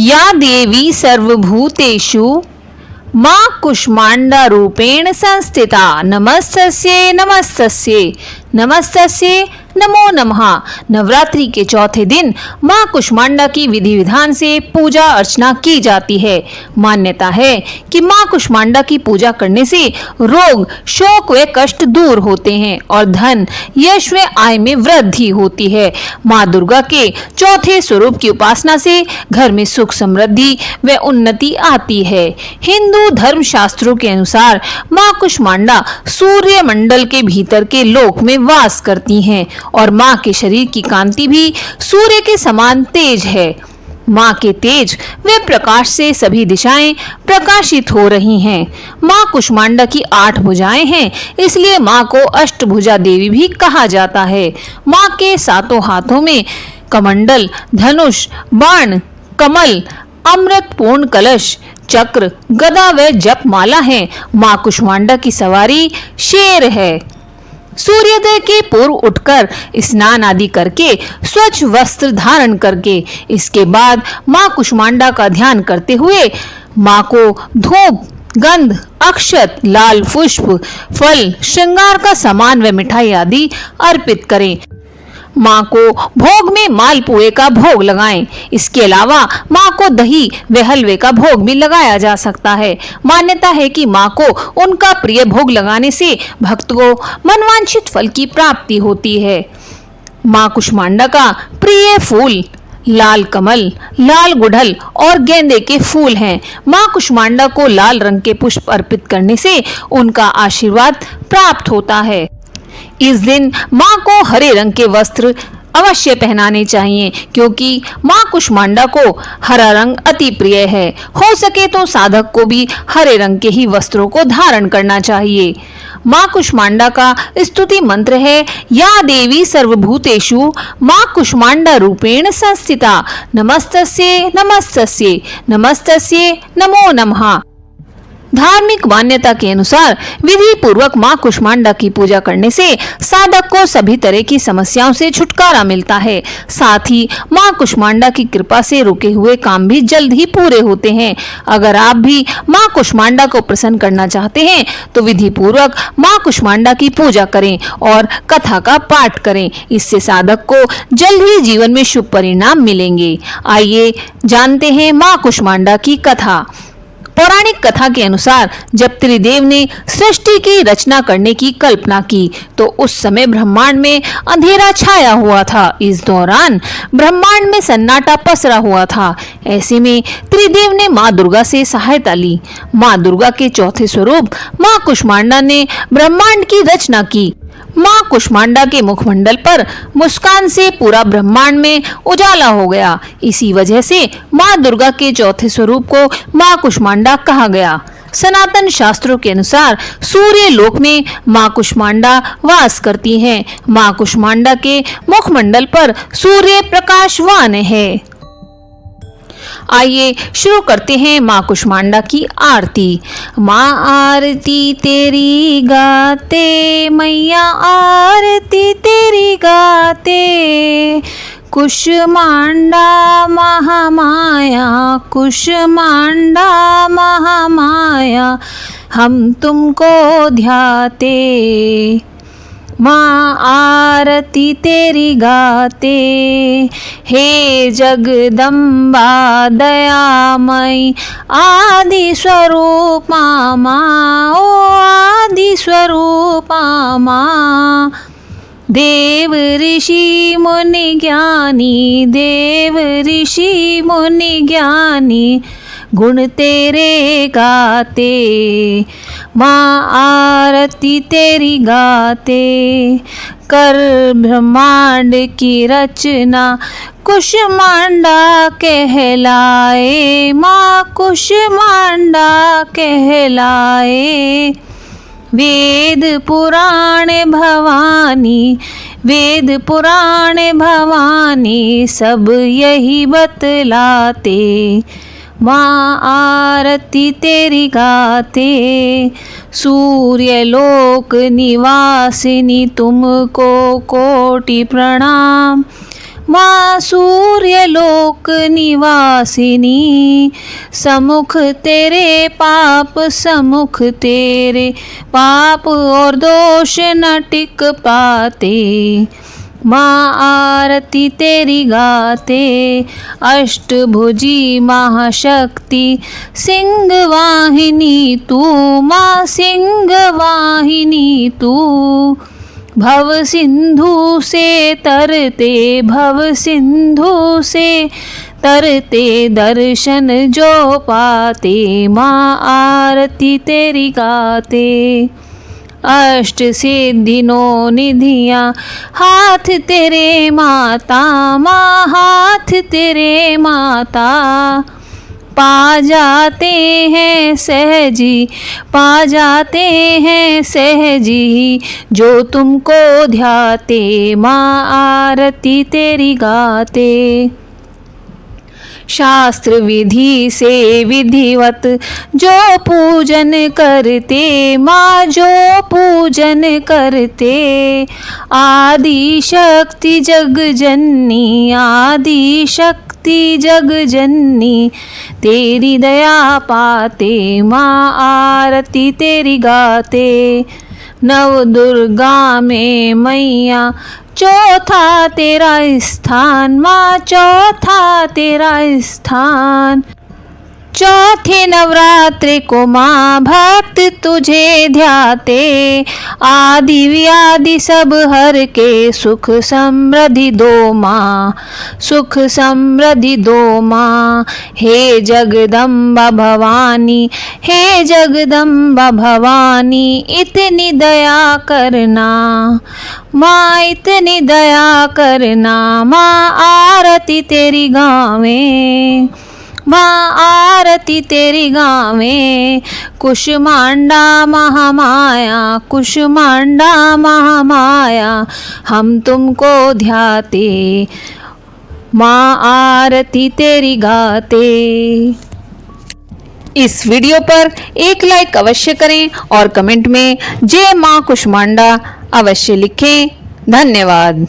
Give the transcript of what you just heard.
या देवी सर्वभूतेषु मां कुष्मांडा रूपेण संस्थिता नमस्तस्यै नमस्तस्यै नमस्तस्यै नमो नमः। नवरात्रि के चौथे दिन मां कुष्मांडा की विधि विधान से पूजा अर्चना की जाती है। मान्यता है कि मां कुष्मांडा की पूजा करने से रोग शोक व कष्ट दूर होते हैं और धन यश व आय में वृद्धि होती है। मां दुर्गा के चौथे स्वरूप की उपासना से घर में सुख समृद्धि व उन्नति आती है। हिंदू धर्म शास्त्रों के अनुसार मां कुष्मांडा सूर्य मंडल के भीतर के लोक में वास करती हैं और मां के शरीर की कांति भी सूर्य के समान तेज है। मां के तेज व प्रकाश से सभी दिशाएं प्रकाशित हो रही हैं। मां कुष्मांडा की 8 भुजाएं हैं, इसलिए मां को अष्टभुजा देवी भी कहा जाता है। मां के 7 हाथों में कमंडल, धनुष, बाण, कमल, अमृत पूर्ण कलश, चक्र, गदा व जपमाला है। मां कुष्मांडा की सवारी शेर है। सूर्योदय के पूर्व उठकर स्नान आदि करके स्वच्छ वस्त्र धारण करके इसके बाद मां कुष्मांडा का ध्यान करते हुए मां को धूप, गंध, अक्षत, लाल पुष्प, फल, श्रृंगार का सामान व मिठाई आदि अर्पित करें। मां को भोग में मालपुए का भोग लगाएं। इसके अलावा मां को दही व हलवे का भोग भी लगाया जा सकता है। मान्यता है कि मां को उनका प्रिय भोग लगाने से भक्त को मनवांछित फल की प्राप्ति होती है। मां कुष्मांडा का प्रिय फूल लाल कमल, लाल गुड़हल और गेंदे के फूल हैं। मां कुष्मांडा को लाल रंग के पुष्प अर्पित करने से उनका आशीर्वाद प्राप्त होता है। इस दिन मां को हरे रंग के वस्त्र अवश्य पहनाने चाहिए, क्योंकि मां कुष्मांडा को हरा रंग अति प्रिय है। हो सके तो साधक को भी हरे रंग के ही वस्त्रों को धारण करना चाहिए। मां कुष्मांडा का स्तुति मंत्र है, या देवी सर्वभूतेषु मां कुष्मांडा रूपेण संस्थिता नमस्तस्यै नमस्तस्यै नमस्तस्यै नमो नमः। धार्मिक मान्यता के अनुसार विधि पूर्वक मां कुष्मांडा की पूजा करने से साधक को सभी तरह की समस्याओं से छुटकारा मिलता है। साथ ही मां कुष्मांडा की कृपा से रुके हुए काम भी जल्द ही पूरे होते हैं। अगर आप भी मां कुष्मांडा को प्रसन्न करना चाहते हैं तो विधि पूर्वक मां कुष्मांडा की पूजा करें और कथा का पाठ करें। इससे साधक को जल्द ही जीवन में शुभ परिणाम मिलेंगे। आइए जानते हैं मां कुष्मांडा की कथा। पौराणिक कथा के अनुसार जब त्रिदेव ने सृष्टि की रचना करने की कल्पना की तो उस समय ब्रह्मांड में अंधेरा छाया हुआ था। इस दौरान ब्रह्मांड में सन्नाटा पसरा हुआ था। ऐसे में त्रिदेव ने मां दुर्गा से सहायता ली। मां दुर्गा के चौथे स्वरूप मां कुष्मांडा ने ब्रह्मांड की रचना की। मां कुष्मांडा के मुखमंडल पर मुस्कान से पूरा ब्रह्मांड में उजाला हो गया। इसी वजह से मां दुर्गा के चौथे स्वरूप को मां कुष्मांडा कहा गया। सनातन शास्त्रों के अनुसार सूर्य लोक में मां कुष्मांडा वास करती हैं। मां कुष्मांडा के मुखमंडल पर सूर्य प्रकाशवान है। आइए शुरू करते हैं मां कुष्मांडा की आरती। मां आरती तेरी गाते, मैया आरती तेरी गाते, कुष्मांडा महामाया, कुष्मांडा महामाया, हम तुमको ध्याते। मां आरती तेरी गाते, हे जगदम्बा दयामयी आदि स्वरूपा मां, ओ आदि स्वरूपा मां। देव ऋषि मुनि ज्ञानी, देव ऋषि मुनि ज्ञानी, गुण तेरे गाते। मां आरती तेरी गाते, कर ब्रह्मांड की रचना कुष्मांडा कहलाए, मां कुष्मांडा कहलाए। वेद पुराण भवानी, वेद पुराण भवानी, सब यही बतलाते। मां आरती तेरी गाते, सूर्य लोक निवासिनी तुमको कोटि प्रणाम। माँ सूर्यलोक निवासिनी, सम्मुख तेरे पाप सम्मुख तेरे पाप और दोष न टिक पाते। माँ आरती तेरी गाते, अष्टभुजी महाशक्ति सिंह वाहिनी तू, माँ सिंह वाहिनी तू। भव सिंधु से तरते, भव सिंधु से तरते दर्शन जो पाते। माँ आरती तेरी गाते, अष्ट सिद्धि नौ निधियाँ हाथ तेरे माता, माँ हाथ तेरे माता। पा जाते हैं सहजी, पा जाते हैं सहजी जो तुमको ध्याते। माँ आरती तेरी गाते, शास्त्र विधि से विधिवत जो पूजन करते। माँ जो पूजन करते, आदि शक्ति जग जननी, आदि शक्ति जग जननी तेरी दया पाते। माँ आरती तेरी गाते, नव दुर्गा में मैया चौथा तेरा स्थान। माँ चौथा तेरा स्थान, चौथे नवरात्रि को माँ भक्त तुझे ध्याते। आदि व्याधि सब हर के सुख समृद्धि दो माँ, सुख समृद्धि दो माँ। हे जगदम्बा भवानी, हे जगदम्बा भवानी इतनी दया करना माँ, इतनी दया करना। माँ आरती तेरी गावें, माँ आरती तेरी गावें। कुष्मांडा महामाया, कुष्मांडा महामाया हम तुमको ध्याते। माँ आरती तेरी गाते। इस वीडियो पर एक लाइक अवश्य करें और कमेंट में जय माँ कुष्मांडा अवश्य लिखें। धन्यवाद।